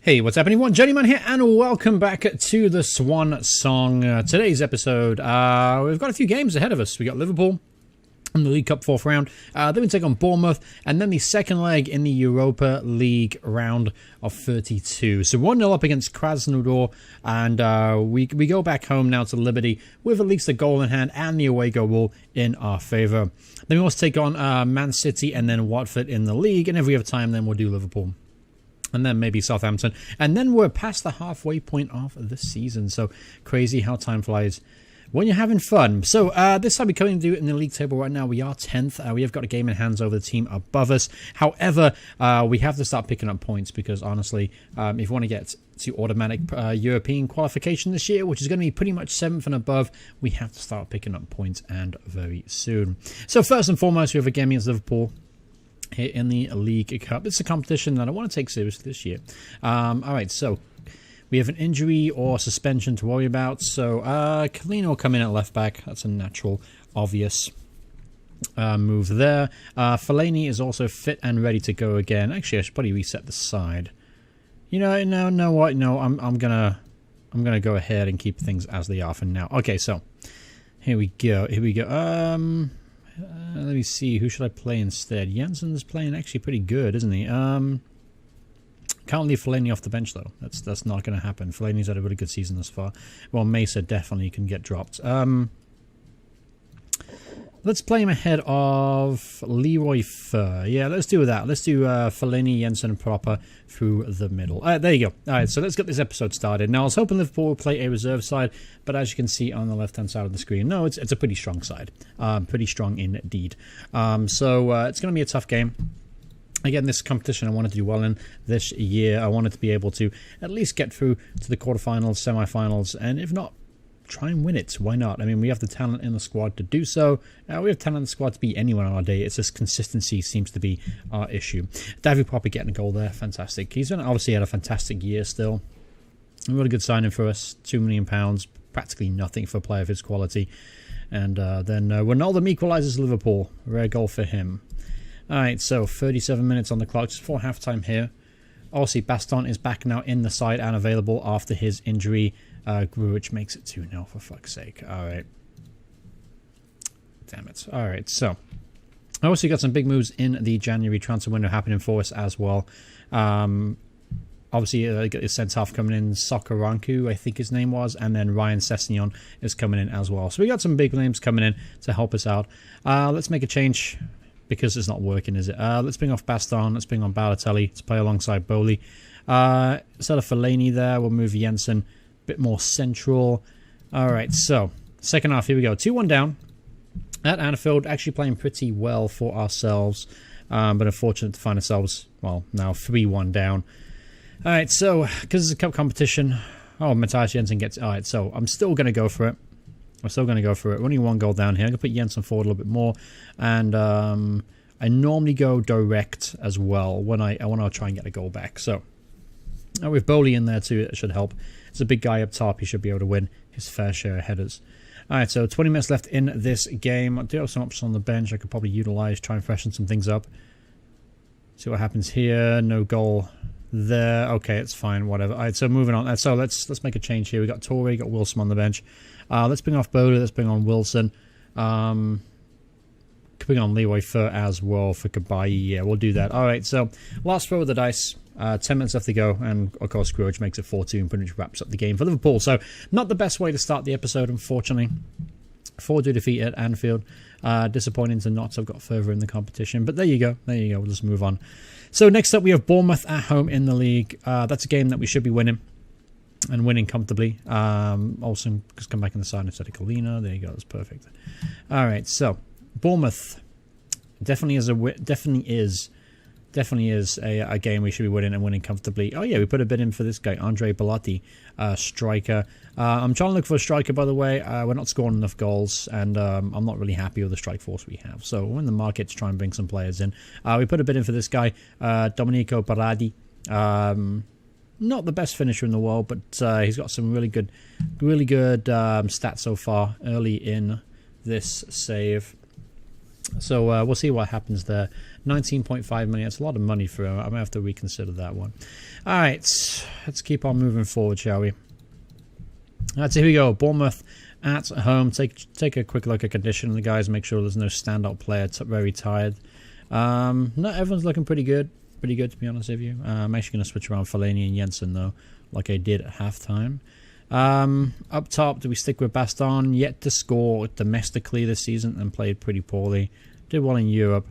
Hey, what's happening, everyone? Journeyman here, and welcome back to the Swan Song. Today's episode, we've got a few games ahead of us. We got Liverpool in the League Cup 4th round. Then we take on Bournemouth, and then the second leg in the Europa League round of 32. So 1-0 up against Krasnodar, and we go back home now to Liberty with at least a goal in hand and the away goal all in our favour. Then we also take on Man City and then Watford in the league, and every other time then we'll do Liverpool. And then maybe Southampton. And then we're past the halfway point of the season. So crazy how time flies when you're having fun. So this time we're coming to do it in the league table right now. We are 10th. We have got a game in hands over the team above us. However, we have to start picking up points because honestly, if you want to get to automatic European qualification this year, which is going to be pretty much 7th and above, we have to start picking up points, and very soon. So first and foremost, we have a game against Liverpool here in the League Cup. It's a competition that I want to take seriously this year. Alright, so we have an injury or suspension to worry about. So Kalina will come in at left back. That's a natural, obvious move there. Fellaini is also fit and ready to go again. Actually, I should probably reset the side. You know what? No, I'm gonna go ahead and keep things as they are for now. Okay, so here we go. Let me see, who should I play instead? Jensen's playing actually pretty good, isn't he? Can't leave Fellaini off the bench though. That's not going to happen. Fellaini's had a really good season thus far. Well, Mesa definitely can get dropped. Let's play him ahead of Leroy Fer. Yeah, let's do that. Let's do Fellaini, Jensen, proper through the middle. There you go. All right, so let's get this episode started. Now, I was hoping Liverpool would play a reserve side, but as you can see on the left-hand side of the screen, no, it's a pretty strong side. Pretty strong indeed. So it's going to be a tough game. Again, this competition I wanted to do well in this year. I wanted to be able to at least get through to the quarterfinals, semi-finals, and if not, try and win it. Why not? I mean, we have the talent in the squad to do so. We have talent in the squad to beat anyone on our day. It's just consistency seems to be our issue. David Popper getting a goal there. Fantastic. He's obviously had a fantastic year still. A really good signing for us. £2 million. Practically nothing for a player of his quality. And then Ronaldo equalises Liverpool. Rare goal for him. Alright, so 37 minutes on the clock. Just before halftime here. Obviously, Baston is back now in the side and available after his injury. Gruich makes it 2-0 for fuck's sake. Alright. Damn it. Alright, so. Obviously got some big moves in the January transfer window happening for us as well. Obviously, got his centre-half coming in, Sokoranku, I think his name was, and then Ryan Sessegnon is coming in as well. So we got some big names coming in to help us out. Let's make a change because it's not working, is it? Let's bring off Baston, let's bring on Balotelli to play alongside Bowley. Instead of Fellaini there, we'll move Jensen bit more central. Alright, so second half, here we go. 2-1 down at Anfield, actually playing pretty well for ourselves, but unfortunate to find ourselves, well, now 3-1 down. Alright, so because it's a cup competition, Matthias Jensen gets, alright, so I'm still going to go for it. Only one goal down here. I'm going to put Jensen forward a little bit more, and I normally go direct as well when I want to try and get a goal back. So with Bowley in there too, it should help. It's a big guy up top. He should be able to win his fair share of headers. Alright, so 20 minutes left in this game. I do have some options on the bench I could probably utilise, try and freshen some things up. See what happens here. No goal there. Okay, it's fine, whatever. Alright, so moving on. So let's make a change here. We got Torre, got Wilson on the bench. Let's bring off Bowley, let's bring on Wilson. Could bring on Leroy Fer as well for Kabayi. Yeah, we'll do that. Alright, so last throw of the dice. 10 minutes left to go, and of course Gruich makes it 4-2 and pretty much wraps up the game for Liverpool. So not the best way to start the episode, unfortunately. 4-2 defeat at Anfield. Disappointing to not have got further in the competition, but there you go. We'll just move on. So next up we have Bournemouth at home in the league. That's a game that we should be winning, and winning comfortably. Also, just come back in the side instead of Kalina. There you go. That's perfect. All right. So Bournemouth definitely is a game we should be winning and winning comfortably. Oh yeah, we put a bid in for this guy, Andre Bellotti, striker. I'm trying to look for a striker, by the way. We're not scoring enough goals, and I'm not really happy with the strike force we have. So we're in the market to try and bring some players in. We put a bid in for this guy, Domenico Baradi. Not the best finisher in the world, but he's got some really good stats so far early in this save. So we'll see what happens there. 19.5 million. It's a lot of money for him. I might have to reconsider that one. All right, let's keep on moving forward, shall we? All right, so here we go. Bournemouth at home. Take a quick look at condition of the guys. Make sure there's no standout player. Very tired. No, everyone's looking pretty good. Pretty good, to be honest with you. I'm actually going to switch around Fellaini and Jensen, though, like I did at halftime. Up top, do we stick with Baston? Yet to score domestically this season and played pretty poorly. Did well in Europe,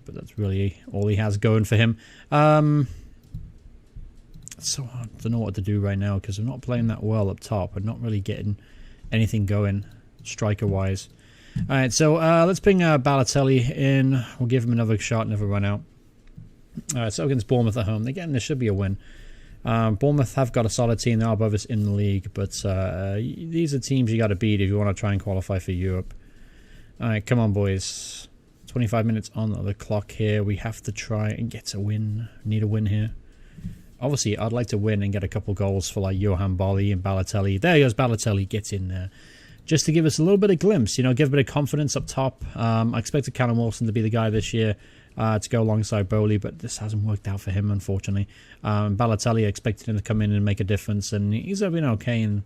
but that's really all he has going for him. It's so hard to know what to do right now because I'm not playing that well up top. I'm not really getting anything going striker-wise. All right, so let's bring Balotelli in. We'll give him another shot, never run out. All right, so against Bournemouth at home. Again, this should be a win. Bournemouth have got a solid team. They are above us in the league, but these are teams you got to beat if you want to try and qualify for Europe. All right, come on, boys. 25 minutes on the clock here. We have to try and get a win. Need a win here. Obviously, I'd like to win and get a couple goals for like Johan Bolly and Balotelli. There goes Balotelli. Gets in there. Just to give us a little bit of glimpse, you know, give a bit of confidence up top. I expected Callum Wilson to be the guy this year to go alongside Bowley, but this hasn't worked out for him, unfortunately. Balotelli, I expected him to come in and make a difference, and he's been okay in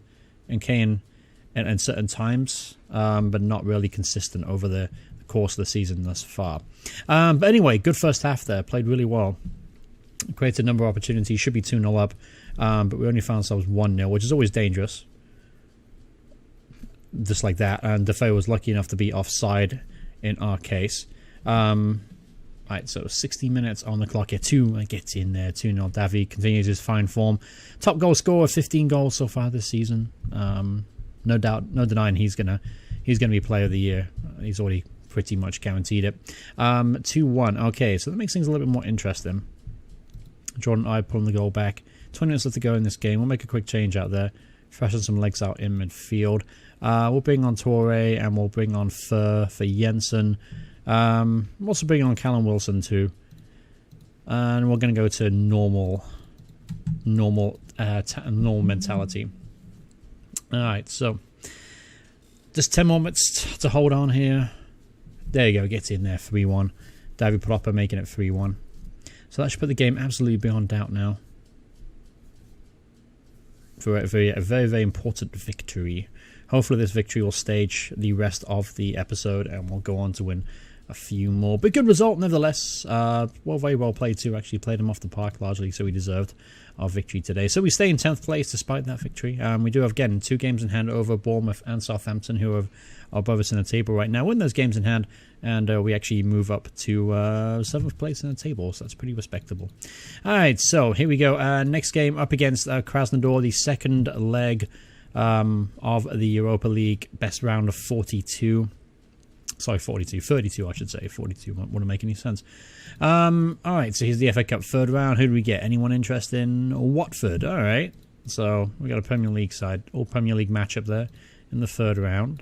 certain times, but not really consistent over the course of the season thus far. But anyway, good first half there. Played really well. Created a number of opportunities. Should be 2-0 up, but we only found ourselves 1-0, which is always dangerous. Just like that. And Defoe was lucky enough to be offside in our case. Right, so 60 minutes on the clock here. 2 gets in there. 2-0. Davi continues his fine form. Top goal scorer, 15 goals so far this season. No doubt, no denying he's gonna be player of the year. He's already pretty much guaranteed it. 2-1. Okay, so that makes things a little bit more interesting. Jordan I pulling the goal back. 20 minutes left to go in this game. We'll make a quick change out there. Freshen some legs out in midfield. We'll bring on Torre and we'll bring on Fur for Jensen. We'll also bring on Callum Wilson too. And we're going to go to normal mentality. Alright, so just 10 more minutes to hold on here. There you go, gets in there, 3-1. David Proper making it 3-1. So that should put the game absolutely beyond doubt now. For a very, very important victory. Hopefully this victory will stage the rest of the episode and we'll go on to win a few more. But good result nevertheless. Very well played too. Actually played him off the park largely, so we deserved our victory today. So we stay in 10th place despite that victory. We do have, again, 2 games in hand over Bournemouth and Southampton, who are above us in the table right now. Win those games in hand, and we actually move up to 7th place in the table, so that's pretty respectable. Alright, so here we go. Next game up against Krasnodar, the second leg of the Europa League, best round of 42. Sorry, 32 I should say. 42 wouldn't make any sense. Alright, so here's the FA Cup third round. Who do we get? Anyone interested in Watford? Alright, so we got a Premier League side, all Premier League matchup there in the third round.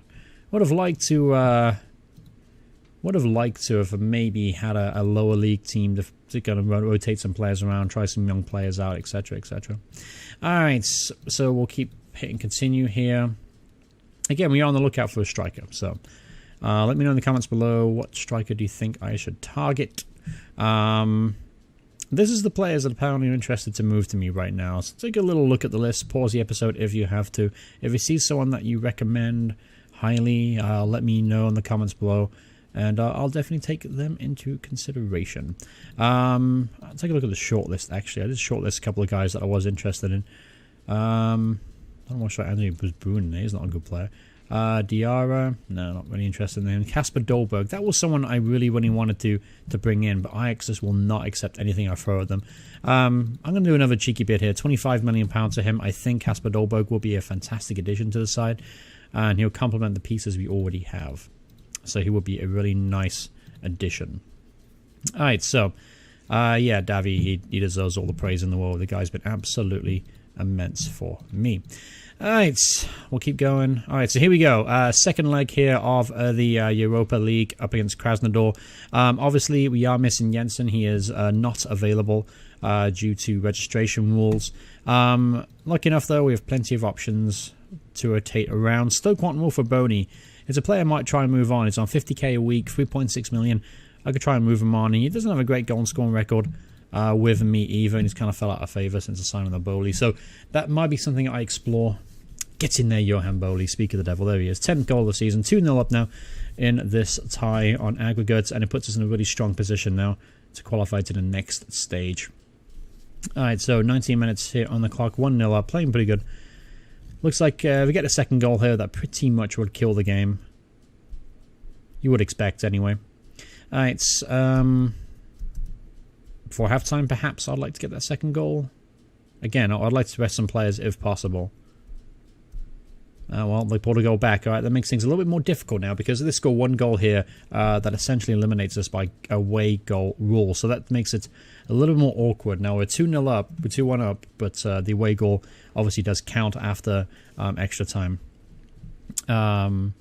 Would have liked to have maybe had a lower league team to kind of rotate some players around, try some young players out, etc, etc. Alright, so we'll keep hitting continue here. Again, we are on the lookout for a striker, so let me know in the comments below, what striker do you think I should target? This is the players that apparently are interested to move to me right now, so take a little look at the list, pause the episode if you have to. If you see someone that you recommend highly, let me know in the comments below, and I'll definitely take them into consideration. I'll take a look at the shortlist, actually. I did shortlist a couple of guys that I was interested in. I don't know what Anthony Boone, he's not a good player. Diarra, no, not really interested in him. Kasper Dolberg, that was someone I really wanted to bring in, but Ajax just will not accept anything I throw at them. I'm going to do another cheeky bid here. £25 million to him. I think Kasper Dolberg will be a fantastic addition to the side, and he'll complement the pieces we already have. So he will be a really nice addition. Alright, so, yeah, Davi, he deserves all the praise in the world. The guy's been absolutely immense for me. Alright, we'll keep going. Alright, so here we go. Second leg here of the Europa League up against Krasnodar. Obviously, we are missing Jensen. He is not available due to registration rules. Lucky enough, though, we have plenty of options to rotate around. Stoke want Wolf Boney. It's a player I might try and move on. It's on 50k a week, 3.6 million. I could try and move him on. He doesn't have a great goal scoring record with me either, and he's kind of fell out of favour since the signing of Bowley. So that might be something I explore. Get in there, Johan Bowley. Speak of the devil. There he is. 10th goal of the season. 2-0 up now in this tie on aggregates, and it puts us in a really strong position now to qualify to the next stage. Alright, so 19 minutes here on the clock. 1-0 up. Playing pretty good. Looks like if we get a second goal here, that pretty much would kill the game. You would expect, anyway. Alright, before halftime, perhaps I'd like to get that second goal. Again, I'd like to rest some players if possible. Well, they pulled a goal back. Alright, that makes things a little bit more difficult now because they score one goal here that essentially eliminates us by away goal rule. So that makes it a little more awkward. Now we're 2-0 up, we're 2-1 up, but the away goal obviously does count after extra time. Komachenko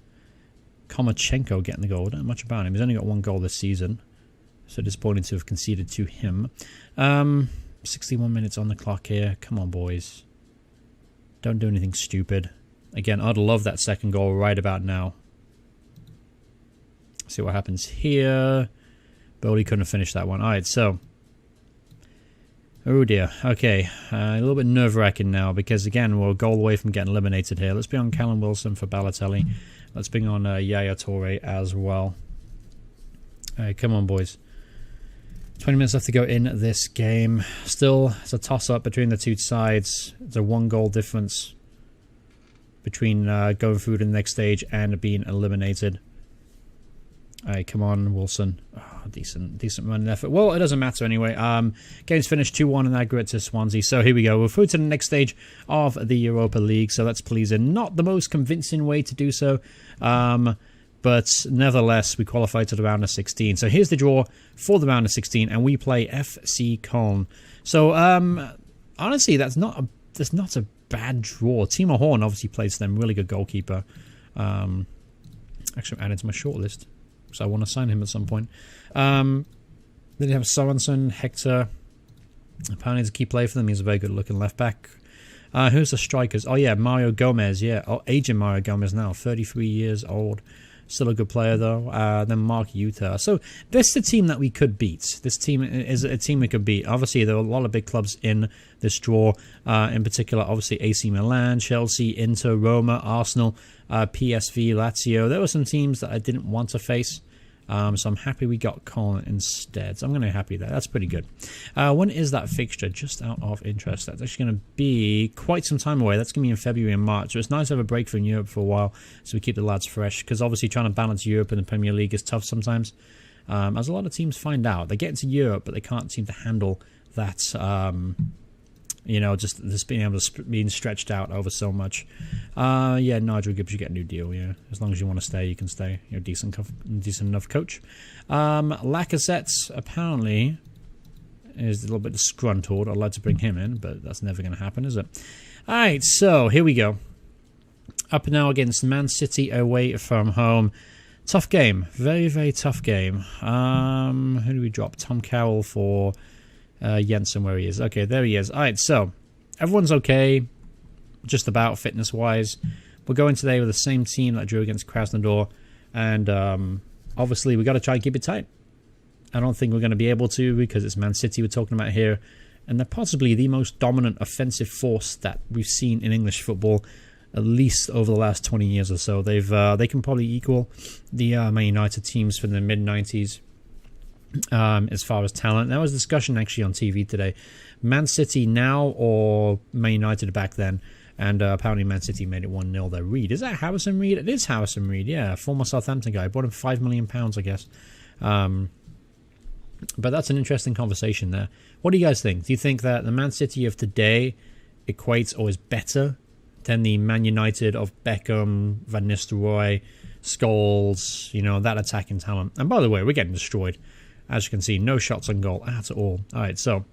getting the goal. Don't know much about him. He's only got one goal this season. So disappointing to have conceded to him. 61 minutes on the clock here. Come on, boys. Don't do anything stupid. Again, I'd love that second goal right about now. See what happens here. Bowley couldn't have finished that one. Alright, so. Oh dear. Okay. A little bit nerve-wracking now because, again, we're a goal away from getting eliminated here. Let's bring on Callum Wilson for Balotelli. Let's bring on Yaya Toure as well. Alright, come on, boys. 20 minutes left to go in this game. Still, it's a toss-up between the two sides. It's a one-goal difference between going through to the next stage and being eliminated. Alright, come on, Wilson. Oh, decent running effort. Well, it doesn't matter anyway. Game's finished 2-1 in aggregate to Swansea. So here we go. We're through to the next stage of the Europa League. So that's pleasing. Not the most convincing way to do so. But nevertheless, we qualify to the round of 16. So here's the draw for the round of 16, and we play FC Köln. So honestly, that's not a bad draw. Timo Horn obviously plays them. Really good goalkeeper. Actually, I'm added to my shortlist, so I want to sign him at some point. Then you have Sorensen, Hector. Apparently he's a key player for them. He's a very good looking left back. Who's the strikers? Oh yeah, Mario Gomez. Yeah, aging Mario Gomez now, 33 years old. Still a good player though. Then Mark Utah. So this is the team that we could beat. This team is a team we could beat. Obviously, there are a lot of big clubs in this draw. In particular, obviously AC Milan, Chelsea, Inter, Roma, Arsenal, PSV, Lazio. There were some teams that I didn't want to face. So I'm happy we got Colin instead. So I'm going to be happy there. That's pretty good. When is that fixture? Just out of interest. That's actually going to be quite some time away. That's going to be in February and March. So it's nice to have a break from Europe for a while so we keep the lads fresh. Because obviously trying to balance Europe and the Premier League is tough sometimes. As a lot of teams find out. They get into Europe, but they can't seem to handle that... just being able to being stretched out over so much. Yeah, Nigel Gibbs, you get a new deal. Yeah, as long as you want to stay, you can stay. You're a decent enough coach. Lacazette apparently is a little bit disgruntled. I'd like to bring him in, but that's never going to happen, is it? All right, so here we go. Up now against Man City away from home. Tough game, very very tough game. Who do we drop? Tom Carroll for. Jensen, where he is. Okay, there he is. Alright, so everyone's okay, just about fitness-wise. We're going today with the same team that drew against Krasnodar, and obviously we've got to try and keep it tight. I don't think we're going to be able to because it's Man City we're talking about here, and they're possibly the most dominant offensive force that we've seen in English football, at least over the last 20 years or so. They can probably equal the Man United teams from the mid-90s. As far as talent, there was discussion actually on TV today. Man City now or Man United back then, and apparently Man City made it 1-0 there. Reed, is that Harrison Reed? It is Harrison Reed, yeah, former Southampton guy. Bought him £5 million, I guess. But that's an interesting conversation there. What do you guys think? Do you think that the Man City of today equates or is better than the Man United of Beckham, Van Nistelrooy, Scholes, that attacking talent? And by the way, we're getting destroyed. As you can see, no shots on goal at all. Alright, so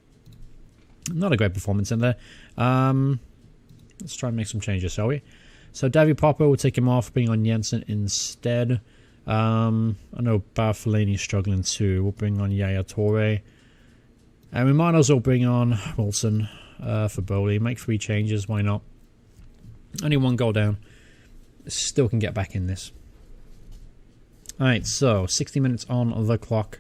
not a great performance in there. Let's try and make some changes, shall we? So Davy Popper, we'll take him off, bring on Jensen instead. I know Bartholini's struggling too. We'll bring on Yaya Toure. And we might as well bring on Wilson for Bowley. Make 3 changes, why not? Only 1 goal down. Still can get back in this. Alright, so 60 minutes on the clock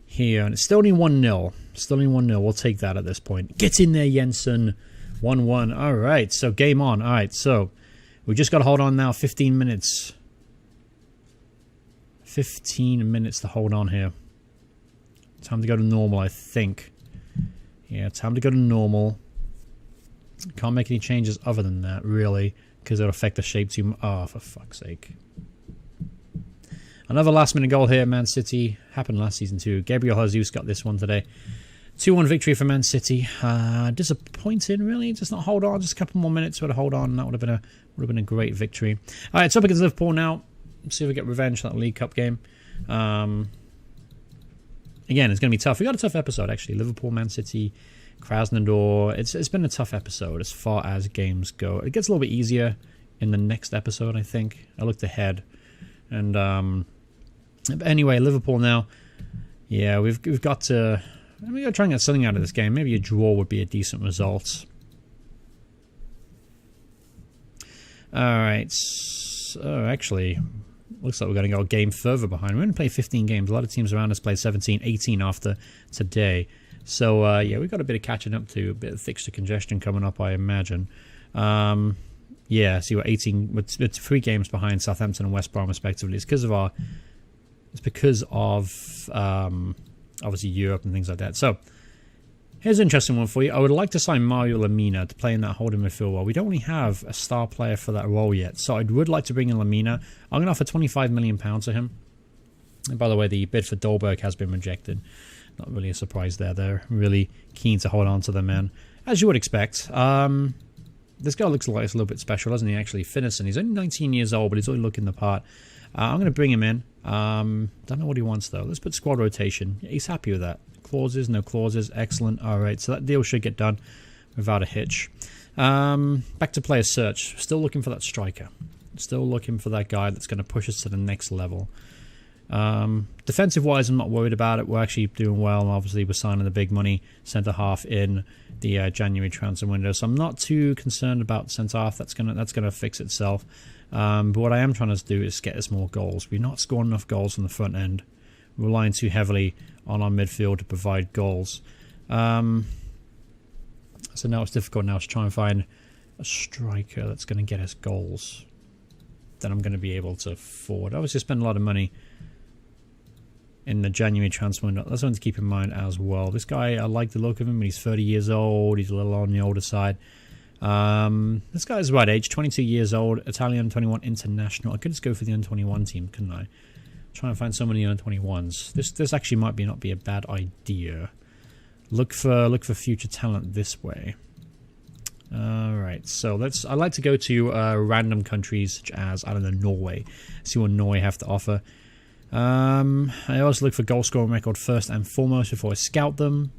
here. And it's still only 1-0. Still only 1-0. We'll take that at this point. Get in there, Jensen. 1-1. Alright, so game on. Alright, so we just got to hold on now. 15 minutes. 15 minutes to hold on here. Time to go to normal, I think. Yeah, time to go to normal. Can't make any changes other than that, really, because it'll affect the shape too much. Oh, for fuck's sake. Another last-minute goal here, Man City. Happened last season, too. Gabriel Jesus got this one today. 2-1 victory for Man City. Disappointing, really. Just not hold on. Just a couple more minutes to hold on. That would have been a great victory. All right, it's up against Liverpool now. Let's see if we get revenge for that League Cup game. Again, it's going to be tough. We got a tough episode, actually. Liverpool, Man City, Krasnodar. It's been a tough episode as far as games go. It gets a little bit easier in the next episode, I think. I looked ahead. And but anyway, Liverpool now. Yeah, we've got to... we got to try and get something out of this game. Maybe a draw would be a decent result. Alright. So, actually... looks like we're going to go a game further behind. We're going to play 15 games. A lot of teams around us play 17, 18 after today. So, yeah, we've got a bit of catching up to. A bit of fixture congestion coming up, I imagine. Yeah, see, we're 18. We're 3 games behind Southampton and West Brom, respectively. It's because of our... it's because of, obviously, Europe and things like that. So, here's an interesting one for you. I would like to sign Mario Lemina to play in that holding midfield role. We don't really have a star player for that role yet. So I would like to bring in Lemina. I'm going to offer £25 million to him. And by the way, the bid for Dolberg has been rejected. Not really a surprise there. They're really keen to hold on to the man, as you would expect. This guy looks like he's a little bit special, doesn't he, actually? Finnison. He's only 19 years old, but he's already looking the part. I'm going to bring him in. Don't know what he wants, though. Let's put squad rotation. Yeah, he's happy with that. Clauses, no clauses. Excellent. Alright, so that deal should get done without a hitch. Back to player search. Still looking for that striker. Still looking for that guy that's going to push us to the next level. Defensive-wise, I'm not worried about it. We're actually doing well. Obviously, we're signing the big money centre-half in the January transfer window. So I'm not too concerned about centre-half. That's gonna fix itself. But what I am trying to do is get us more goals. We're not scoring enough goals from the front end. We're relying too heavily on our midfield to provide goals. So now it's difficult now to try and find a striker that's going to get us goals that I'm going to be able to afford. Obviously, spend a lot of money in the January transfer window. That's something to keep in mind as well. This guy, I like the look of him, but he's 30 years old. He's a little on the older side. This guy's the right age, 22 years old, Italian 21 international. I could just go for the under-21 team, couldn't I? Try and find some of the under-21s. This actually might not be a bad idea. Look for future talent this way. Alright, so I'd like to go to random countries such as, I don't know, Norway. See what Norway have to offer. I always look for goal scoring record first and foremost before I scout them,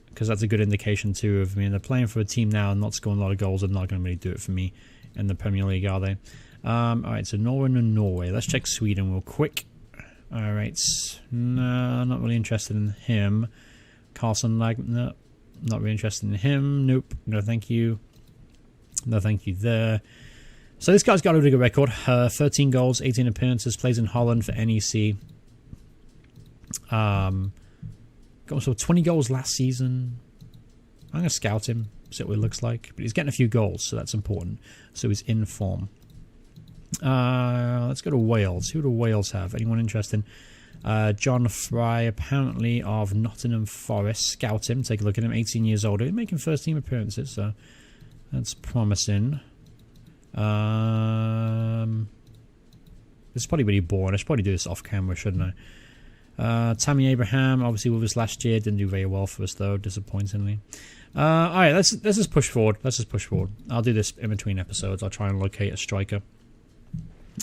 because that's a good indication too of, I mean, they're playing for a team now and not scoring a lot of goals. They're not going to really do it for me in the Premier League, are they? Alright, so Norway and Norway. Let's check Sweden real quick. Alright, no, not really interested in him. Carlson, no, not really interested in him. Nope, no thank you. No thank you there. So this guy's got a really good record. 13 goals, 18 appearances, plays in Holland for NEC. Got 20 goals last season. I'm going to scout him, see what he looks like. But he's getting a few goals, so that's important. So he's in form. Let's go to Wales. Who do Wales have? Anyone interested? John Fry, apparently of Nottingham Forest. Scout him, take a look at him. 18 years old. He's making first team appearances, so that's promising. This is probably really boring. I should probably do this off camera, shouldn't I? Tammy Abraham, obviously with us last year, didn't do very well for us though, disappointingly. Alright, let's just push forward. I'll do this in between episodes. I'll try and locate a striker.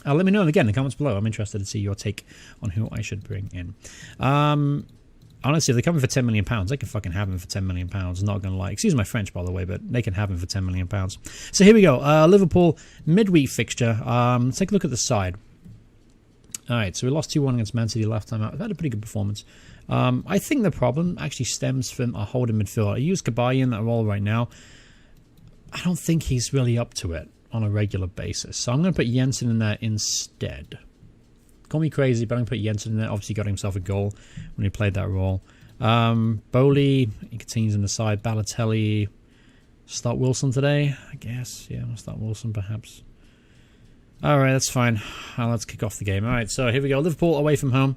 Let me know again in the comments below. I'm interested to see your take on who I should bring in. Honestly, if they're coming for £10 million, they can fucking have him for £10 million. Not gonna lie. Excuse my French, by the way, but they can have him for £10 million. So here we go. Liverpool midweek fixture. Let's take a look at the side. Alright, so we lost 2-1 against Man City last time out. We've had a pretty good performance. I think the problem actually stems from our holding midfield. I use Kabay in that role right now. I don't think he's really up to it on a regular basis. So I'm going to put Jensen in there instead. Call me crazy, but I'm going to put Jensen in there. Obviously got himself a goal when he played that role. Bowley, he continues in the side. Balotelli, start Wilson today, I guess. Yeah, I'll start Wilson perhaps. Alright, that's fine. Let's kick off the game. Alright, so here we go. Liverpool away from home.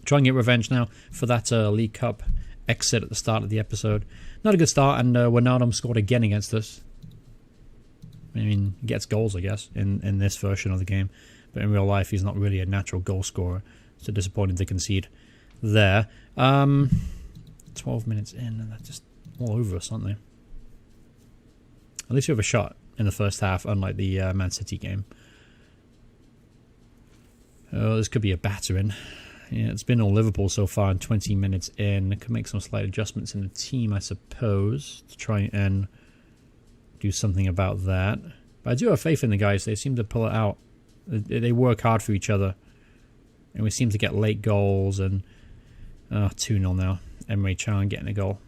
Try and get revenge now for that League Cup exit at the start of the episode. Not a good start, and Wijnaldum scored again against us. I mean, he gets goals, I guess, in this version of the game. But in real life, he's not really a natural goal scorer. So disappointing to concede there. 12 minutes in, and they're just all over us, aren't they? At least we have a shot in the first half, unlike the Man City game. Oh, this could be a battering. Yeah, it's been all Liverpool so far, and 20 minutes in. I could make some slight adjustments in the team, I suppose, to try and do something about that. But I do have faith in the guys. They seem to pull it out. They work hard for each other. And we seem to get late goals. And 2-0 now. Emre Can getting a goal.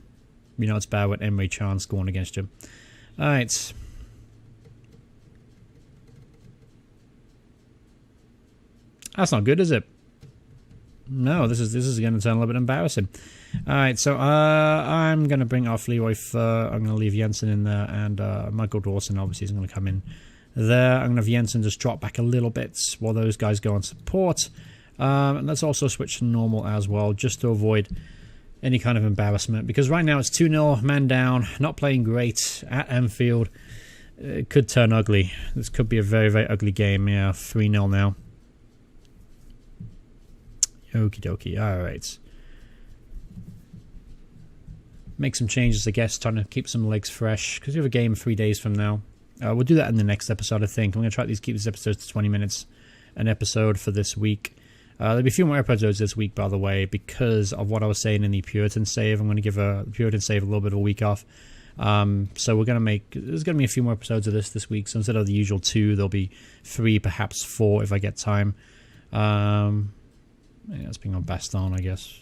You know it's bad when Emre Can scoring against you. Alright. That's not good, is it? No, this is going to turn a little bit embarrassing. Alright, so I'm going to bring off Leroy Fer. I'm going to leave Jensen in there, and Michael Dawson obviously is going to come in there. I'm going to have Jensen just drop back a little bit while those guys go on support. And let's also switch to normal as well, just to avoid any kind of embarrassment. Because right now it's 2-0, man down, not playing great at Anfield. It could turn ugly. This could be a very, very ugly game. Yeah, 3-0 now. Okie dokie, alright. Make some changes, I guess, trying to keep some legs fresh, because we have a game 3 days from now. We'll do that in the next episode, I think. I'm going to try to keep these episodes to 20 minutes an episode for this week. There'll be a few more episodes this week, by the way, because of what I was saying in the Puritan save. I'm going to give the Puritan save a little bit of a week off. So we're going to make... There's going to be a few more episodes of this week, so instead of the usual 2, there'll be 3, perhaps 4 if I get time. Yeah, let's bring on Baston, I guess.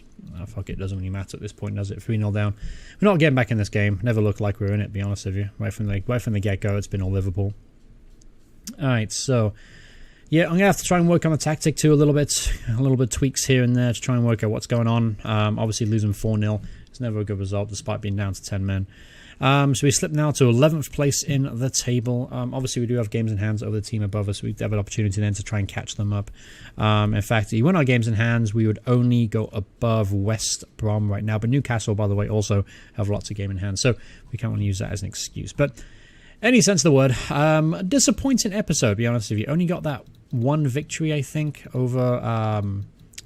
Fuck it, doesn't really matter at this point, does it? 3-0 down. We're not getting back in this game. Never looked like we were in it, to be honest with you. Right from the get-go, it's been all Liverpool. Alright, so... Yeah, I'm going to have to try and work on the tactic too a little bit tweaks here and there to try and work out what's going on. Obviously, losing 4-0 is never a good result, despite being down to 10 men. So we slip now to 11th place in the table. Obviously, we do have games in hands over the team above us. We have an opportunity then to try and catch them up. In fact, if you win our games in hands, we would only go above West Brom right now. But Newcastle, by the way, also have lots of game in hand. So we can't want to use that as an excuse. But any sense of the word, disappointing episode, to be honest with you. Only got that one victory, I think, over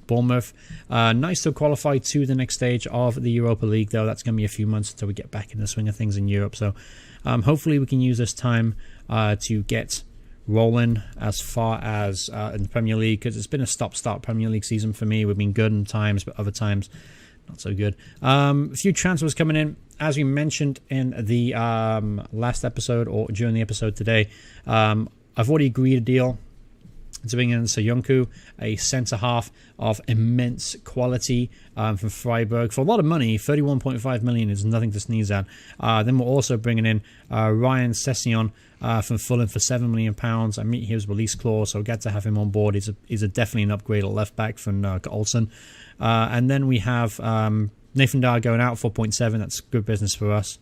Bournemouth. Nice to qualify to the next stage of the Europa League, though. That's going to be a few months until we get back in the swing of things in Europe. So hopefully we can use this time to get rolling as far as in the Premier League, because it's been a stop-start Premier League season for me. We've been good in times, but other times not so good. A few transfers coming in. As we mentioned in the last episode, or during the episode today, I've already agreed a deal to bring in Soyuncu, a centre-half of immense quality from Freiburg. For a lot of money, 31.5 million is nothing to sneeze at. Then we're also bringing in Ryan Sessegnon from Fulham for £7 million. I meet his release clause, so get to have him on board. He's definitely an upgrade at left-back from Olsen. And then we have Nathan Dyer going out, 4.7. That's good business for us.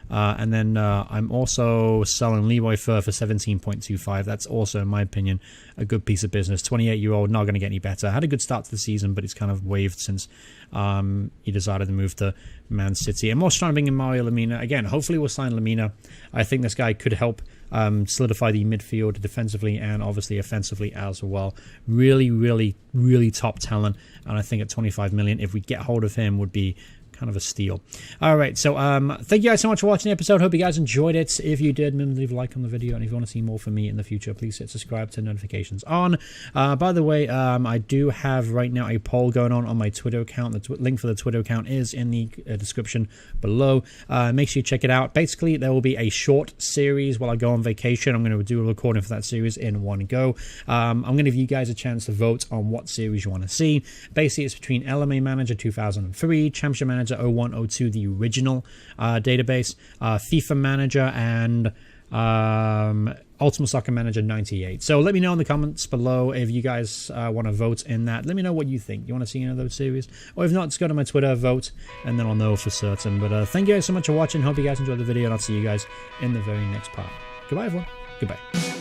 And then I'm also selling Leroy Fer for 17.25. That's also, in my opinion, a good piece of business. 28-year-old, not going to get any better. Had a good start to the season, but he's kind of waved since he decided to move to Man City. I'm also trying to bring in Mario Lemina. Again, hopefully we'll sign Lemina. I think this guy could help solidify the midfield defensively and obviously offensively as well. Really, really, really top talent. And I think at 25 million, if we get hold of him, would be kind of a steal. Alright, so thank you guys so much for watching the episode. Hope you guys enjoyed it. If you did, remember to leave a like on the video, and if you want to see more from me in the future, please hit subscribe, turn notifications on. By the way, I do have right now a poll going on my Twitter account. The link for the Twitter account is in the description below. Make sure you check it out. Basically, there will be a short series while I go on vacation. I'm going to do a recording for that series in one go. I'm going to give you guys a chance to vote on what series you want to see. Basically, it's between LMA Manager 2003, Championship Manager 0102, the original database, FIFA Manager, and Ultimate Soccer Manager 98. So let me know in the comments below if you guys want to vote in that. Let me know what you think. You want to see any of those series? Or if not, just go to my Twitter, vote, and then I'll know for certain. But thank you guys so much for watching. Hope you guys enjoyed the video, and I'll see you guys in the very next part. Goodbye, everyone. Goodbye.